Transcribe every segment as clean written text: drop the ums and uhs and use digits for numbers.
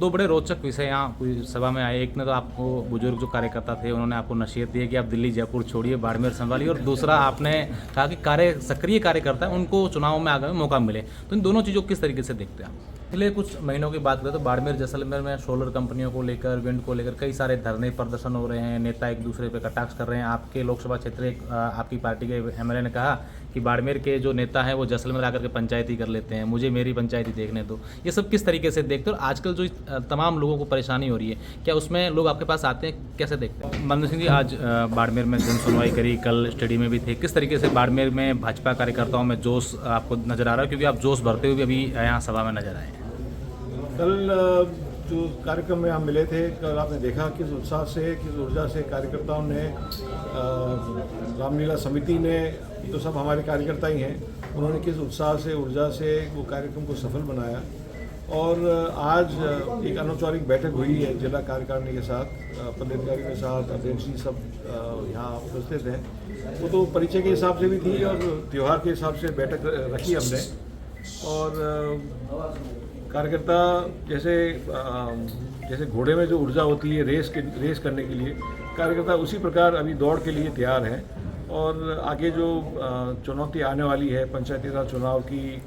दो बड़े रोचक विषय यहाँ पूरी सभा में आए। एक ने तो आपको बुजुर्ग जो कार्यकर्ता थे उन्होंने आपको नसीहत दी है कि आप दिल्ली जयपुर छोड़िए, बाड़मेर संभालिए, और दूसरा आपने कहा कि सक्रिय कार्यकर्ता है उनको चुनाव में आगे मौका मिले। तो इन दोनों चीज़ों को किस तरीके से देखते हैं आप? पिछले कुछ महीनों की बात करें तो बाड़मेर जैसलमेर में सोलर कंपनियों को लेकर, विंड को लेकर कई सारे धरने प्रदर्शन हो रहे हैं, नेता एक दूसरे पे कटाक्ष कर रहे हैं। आपके लोकसभा क्षेत्र आपकी पार्टी के एमएलए ने कहा कि बाड़मेर के जो नेता हैं वो जैसलमेर आकर के पंचायती कर लेते हैं, मुझे मेरी पंचायती देखने दो। ये सब किस तरीके से देखते हो? और आजकल जो तमाम लोगों को परेशानी हो रही है, क्या उसमें लोग आपके पास आते हैं, कैसे देखते हैं? महेंद्र सिंह जी, आज बाड़मेर में जन सुनवाई करी, कल स्टेडियम में भी थे। किस तरीके से बाड़मेर में भाजपा कार्यकर्ताओं में जोश आपको नजर आ रहा है, क्योंकि आप जोश भरते हुए अभी यहाँ सभा में नजर आए हैं? कल जो कार्यक्रम में हम मिले थे, कल आपने देखा किस उत्साह से, किस ऊर्जा से कार्यकर्ताओं ने, रामलीला समिति ने, तो सब हमारे कार्यकर्ता ही हैं, उन्होंने किस उत्साह से, ऊर्जा से वो कार्यक्रम को सफल बनाया। और आज एक अनौपचारिक बैठक हुई है जिला कार्यकारिणी के साथ, पदाधिकारी के साथ, अध्यक्ष जी सब यहाँ उपस्थित हैं। वो तो परिचय के हिसाब से भी थी और त्यौहार के हिसाब से बैठक रखी हमने। और कार्यकर्ता जैसे घोड़े में जो ऊर्जा होती है रेस करने के लिए, कार्यकर्ता उसी प्रकार अभी दौड़ के लिए तैयार हैं। और आगे जो चुनौती आने वाली है, पंचायती राज चुनाव की,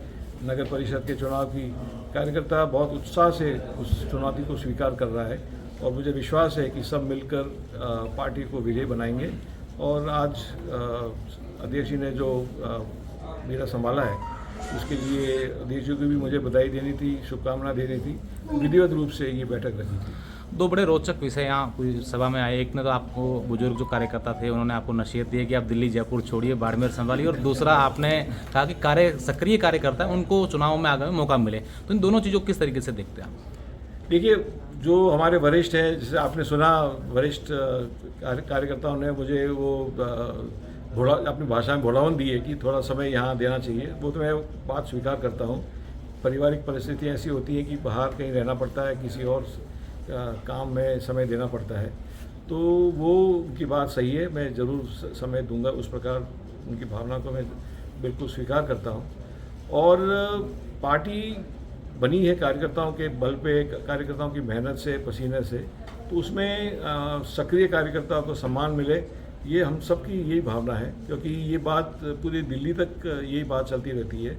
नगर परिषद के चुनाव की, कार्यकर्ता बहुत उत्साह से उस चुनौती को स्वीकार कर रहा है। और मुझे विश्वास है कि सब मिलकर पार्टी को विजयी बनाएंगे। और आज अध्यक्ष जी ने जो मेरा संभाला है, उसके लिए अध्यक्ष जी को भी मुझे बधाई देनी थी, शुभकामना देनी थी। विधिवत रूप से ये बैठक रखी थी। दो बड़े रोचक विषय यहाँ पूरी सभा में आए। एक ने तो आपको बुजुर्ग जो कार्यकर्ता थे उन्होंने आपको नसीहत दी है कि आप दिल्ली जयपुर छोड़िए, बाड़मेर संभालिए, और दूसरा आपने कहा कि सक्रिय कार्यकर्ता है उनको चुनाव में आगे मौका मिले। तो इन दोनों चीज़ों को किस तरीके से देखते हैं आप? देखिए, जो हमारे वरिष्ठ हैं, जैसे आपने सुना, वरिष्ठ कार्यकर्ताओं ने मुझे वो अपनी भाषा में भोलावन दी है कि थोड़ा समय यहाँ देना चाहिए। वो तो मैं बात स्वीकार करता हूँ। पारिवारिक परिस्थितियाँ ऐसी होती हैं कि बाहर कहीं रहना पड़ता है, किसी और काम में समय देना पड़ता है, तो वो उनकी बात सही है। मैं ज़रूर समय दूंगा, उस प्रकार उनकी भावना को मैं बिल्कुल स्वीकार करता हूँ। और पार्टी बनी है कार्यकर्ताओं के बल पे, कार्यकर्ताओं की मेहनत से, पसीने से, तो उसमें सक्रिय कार्यकर्ताओं को सम्मान मिले, ये हम सबकी यही भावना है। क्योंकि ये बात पूरी दिल्ली तक यही बात चलती रहती है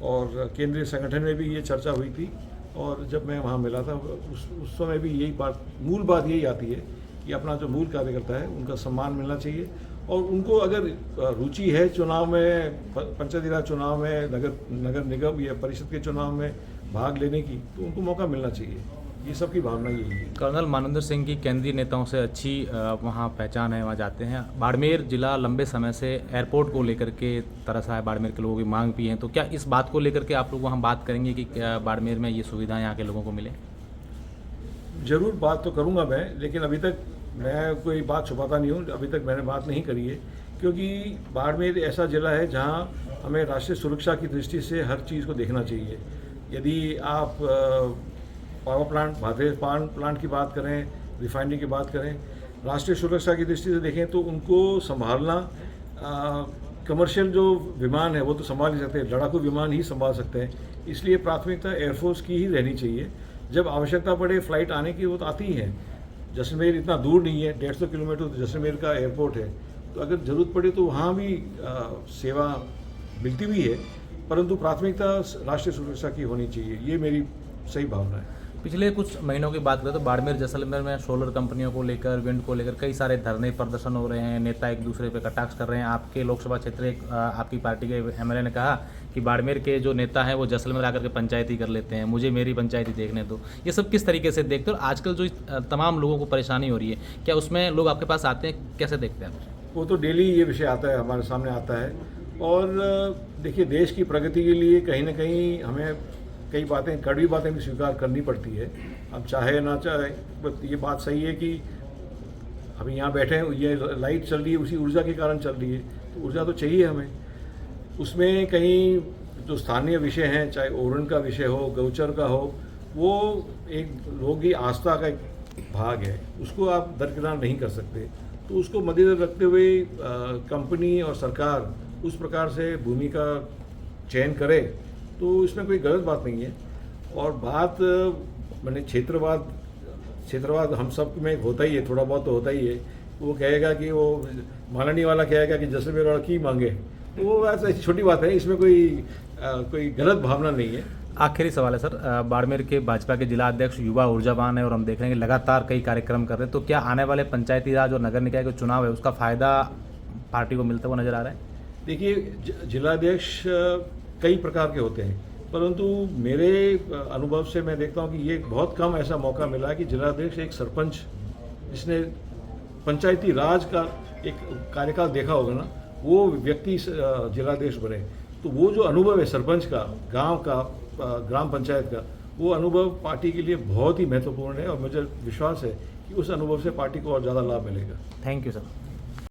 और केंद्रीय संगठन में भी ये चर्चा हुई थी। और जब मैं वहाँ मिला था उस समय भी यही मूल बात यही आती है कि अपना जो मूल कार्यकर्ता है उनका सम्मान मिलना चाहिए। और उनको अगर रुचि है चुनाव में, पंचायती राज चुनाव में, नगर निगम या परिषद के चुनाव में भाग लेने की, तो उनको मौका मिलना चाहिए। ये सबकी भावना यही है। कर्नल महेंद्र सिंह की केंद्रीय नेताओं से अच्छी वहाँ पहचान है, वहाँ जाते हैं। बाड़मेर जिला लंबे समय से एयरपोर्ट को लेकर के तरसा है, बाड़मेर के लोगों की मांग भी है। तो क्या इस बात को लेकर के आप लोग वहाँ बात करेंगे कि क्या बाड़मेर में ये सुविधा यहाँ के लोगों को मिले? ज़रूर बात तो करूँगा मैं, लेकिन अभी तक मैं कोई बात छुपाता नहीं हूँ। अभी तक मैंने बात नहीं करी है, क्योंकि बाड़मेर ऐसा ज़िला है जहाँ हमें राष्ट्रीय सुरक्षा की दृष्टि से हर चीज़ को देखना चाहिए। यदि आप पावर प्लांट, भारतीय पावर प्लांट की बात करें, रिफाइनरी की बात करें, राष्ट्रीय सुरक्षा की दृष्टि से देखें तो उनको संभालना, कमर्शियल जो विमान है वो तो संभाल नहीं सकते, लड़ाकू विमान ही संभाल सकते हैं। इसलिए प्राथमिकता एयरफोर्स की ही रहनी चाहिए। जब आवश्यकता पड़े फ्लाइट आने की, वो तो आती ही है। जैसलमेर इतना दूर नहीं है, 150 किलोमीटर तो जैसलमेर का एयरपोर्ट है, तो अगर ज़रूरत पड़े तो वहाँ भी सेवा मिलती हुई है। परंतु प्राथमिकता राष्ट्रीय सुरक्षा की होनी चाहिए, ये मेरी सही भावना है। पिछले कुछ महीनों की बात करें तो बाड़मेर जैसलमेर में सोलर कंपनियों को लेकर, विंड को लेकर कई सारे धरने प्रदर्शन हो रहे हैं, नेता एक दूसरे पे कटाक्ष कर रहे हैं। आपके लोकसभा क्षेत्र आपकी पार्टी के एमएलए ने कहा कि बाड़मेर के जो नेता हैं वो जैसलमेर आकर के पंचायती कर लेते हैं, मुझे मेरी पंचायती देखने दो। ये सब किस तरीके से देखते हो? और आजकल जो तमाम लोगों को परेशानी हो रही है, क्या उसमें लोग आपके पास आते हैं, कैसे देखते हैं? वो तो डेली ये विषय आता है, हमारे सामने आता है। और देखिए, देश की प्रगति के लिए कहीं ना कहीं हमें कई बातें, कड़वी बातें भी स्वीकार करनी पड़ती है। अब चाहे ना चाहे, बट ये बात सही है कि अभी यहाँ बैठे हैं, ये लाइट चल रही है, उसी ऊर्जा के कारण चल रही है, तो ऊर्जा तो चाहिए हमें। उसमें कहीं जो स्थानीय विषय हैं, चाहे ओरन का विषय हो, गौचर का हो, वो एक लोगों की आस्था का एक भाग है, उसको आप दरकिनार नहीं कर सकते। तो उसको मद्देनजर रखते हुए कंपनी और सरकार उस प्रकार से भूमि का चयन करे, तो इसमें कोई गलत बात नहीं है। और बात मैंने क्षेत्रवाद हम सब में होता ही है, थोड़ा बहुत तो होता ही है। वो कहेगा कि वो माननीय वाला कहेगा कि जैसलमेर वाला की मांगे, तो वो ऐसी छोटी बात है, इसमें कोई गलत भावना नहीं है। आखिरी सवाल है सर, बाड़मेर के भाजपा के जिला अध्यक्ष युवा ऊर्जावान है और हम देख रहे हैं कि लगातार कई कार्यक्रम कर रहे हैं, तो क्या आने वाले पंचायती राज और नगर निकाय के चुनाव है उसका फायदा पार्टी को मिलता हुआ नजर आ रहा है? देखिए, जिलाध्यक्ष कई प्रकार के होते हैं, परंतु मेरे अनुभव से मैं देखता हूँ कि ये बहुत कम ऐसा मौका मिला है कि जिलाध्यक्ष एक सरपंच जिसने पंचायती राज का एक कार्यकाल देखा होगा ना, वो व्यक्ति जिलाध्यक्ष बने। तो वो जो अनुभव है सरपंच का, गांव का, ग्राम पंचायत का, वो अनुभव पार्टी के लिए बहुत ही महत्वपूर्ण है और मुझे विश्वास है कि उस अनुभव से पार्टी को और ज़्यादा लाभ मिलेगा। Thank you sir.